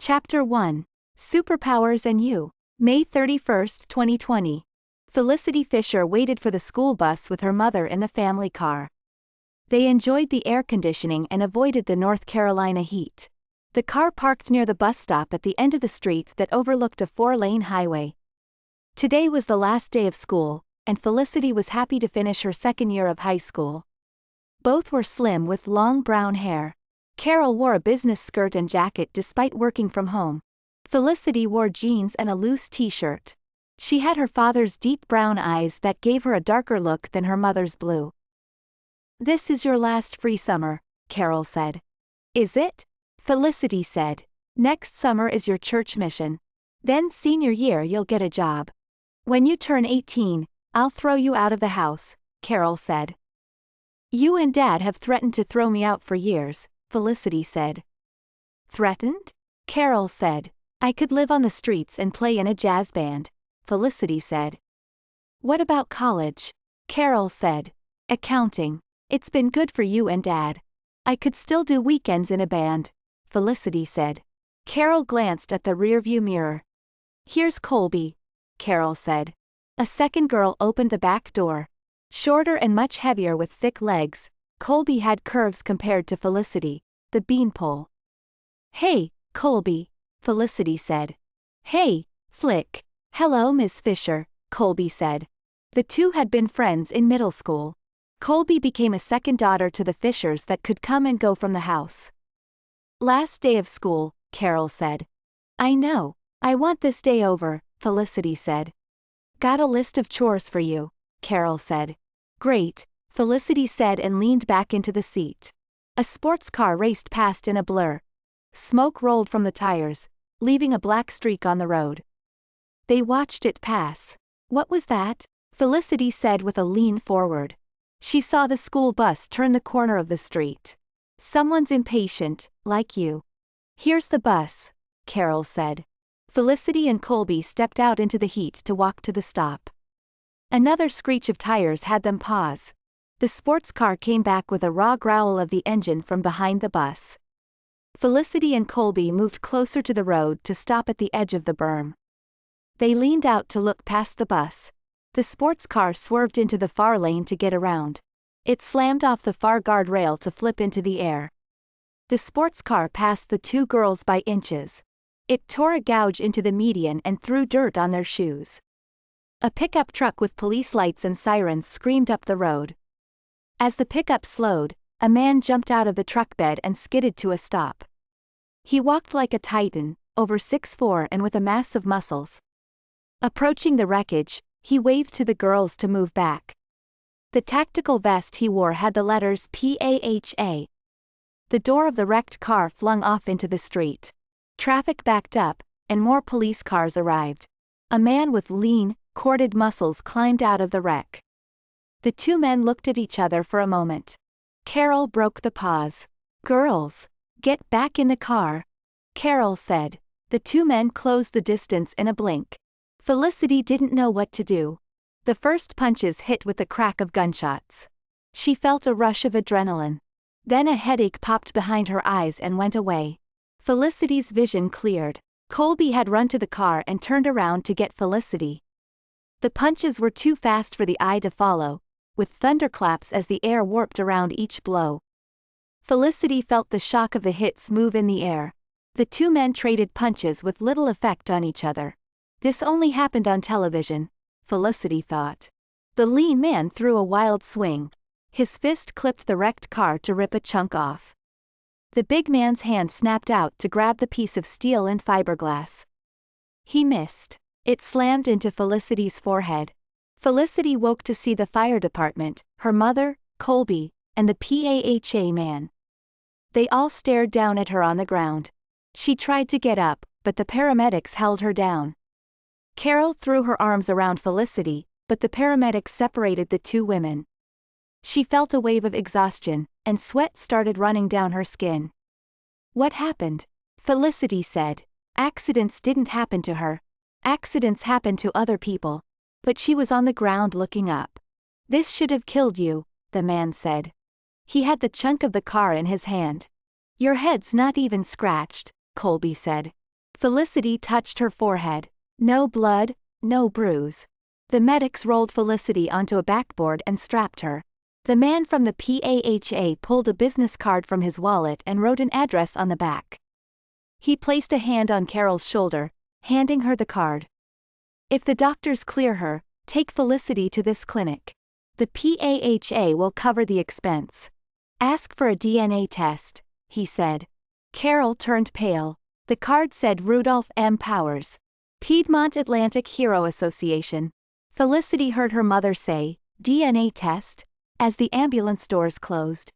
Chapter 1. Superpowers and You. May 31, 2020. Felicity Fisher waited for the school bus with her mother in the family car. They enjoyed the air conditioning and avoided the North Carolina heat. The car parked near the bus stop at the end of the street that overlooked a 4-lane highway. Today was the last day of school, and Felicity was happy to finish her second year of high school. Both were slim with long brown hair. Carol wore a business skirt and jacket despite working from home. Felicity wore jeans and a loose t-shirt. She had her father's deep brown eyes that gave her a darker look than her mother's blue. "This is your last free summer," Carol said. "Is it?" Felicity said. "Next summer is your church mission. Then senior year you'll get a job. When you turn 18, I'll throw you out of the house," Carol said. "You and Dad have threatened to throw me out for years," Felicity said. "Threatened?" Carol said. "I could live on the streets and play in a jazz band," Felicity said. "What about college?" Carol said. "Accounting. It's been good for you and Dad. I could still do weekends in a band," Felicity said. Carol glanced at the rearview mirror. "Here's Colby," Carol said. A second girl opened the back door. Shorter and much heavier with thick legs, Colby had curves compared to Felicity, the beanpole. "Hey, Colby," Felicity said. "Hey, Flick." "Hello, Miss Fisher," Colby said. The two had been friends in middle school. Colby became a second daughter to the Fishers that could come and go from the house. "Last day of school," Carol said. "I know. I want this day over," Felicity said. "Got a list of chores for you," Carol said. "Great," Felicity said and leaned back into the seat. A sports car raced past in a blur. Smoke rolled from the tires, leaving a black streak on the road. They watched it pass. "What was that?" Felicity said with a lean forward. She saw the school bus turn the corner of the street. "Someone's impatient, like you." "Here's the bus," Carol said. Felicity and Colby stepped out into the heat to walk to the stop. Another screech of tires had them pause. The sports car came back with a raw growl of the engine from behind the bus. Felicity and Colby moved closer to the road to stop at the edge of the berm. They leaned out to look past the bus. The sports car swerved into the far lane to get around. It slammed off the far guardrail to flip into the air. The sports car passed the two girls by inches. It tore a gouge into the median and threw dirt on their shoes. A pickup truck with police lights and sirens screamed up the road. As the pickup slowed, a man jumped out of the truck bed and skidded to a stop. He walked like a titan, over 6'4" and with a mass of muscles. Approaching the wreckage, he waved to the girls to move back. The tactical vest he wore had the letters PAHA. The door of the wrecked car flung off into the street. Traffic backed up, and more police cars arrived. A man with lean, corded muscles climbed out of the wreck. The two men looked at each other for a moment. Carol broke the pause. "Girls, get back in the car," Carol said. The two men closed the distance in a blink. Felicity didn't know what to do. The first punches hit with the crack of gunshots. She felt a rush of adrenaline. Then a headache popped behind her eyes and went away. Felicity's vision cleared. Colby had run to the car and turned around to get Felicity. The punches were too fast for the eye to follow, with thunderclaps as the air warped around each blow. Felicity felt the shock of the hits move in the air. The two men traded punches with little effect on each other. This only happened on television, Felicity thought. The lean man threw a wild swing. His fist clipped the wrecked car to rip a chunk off. The big man's hand snapped out to grab the piece of steel and fiberglass. He missed. It slammed into Felicity's forehead. Felicity woke to see the fire department, her mother, Colby, and the PAHA man. They all stared down at her on the ground. She tried to get up, but the paramedics held her down. Carol threw her arms around Felicity, but the paramedics separated the two women. She felt a wave of exhaustion, and sweat started running down her skin. "What happened?" Felicity said. "Accidents didn't happen to her. Accidents happen to other people." But she was on the ground looking up. "This should have killed you," the man said. He had the chunk of the car in his hand. "Your head's not even scratched," Colby said. Felicity touched her forehead. No blood, no bruise. The medics rolled Felicity onto a backboard and strapped her. The man from the PAHA pulled a business card from his wallet and wrote an address on the back. He placed a hand on Carol's shoulder, handing her the card. If the doctors clear her, take Felicity to this clinic. The PAHA will cover the expense. Ask for a DNA test, he said. Carol turned pale. The card said Rudolph M. Powers. Piedmont Atlantic Hero Association. Felicity heard her mother say, DNA test, as the ambulance doors closed.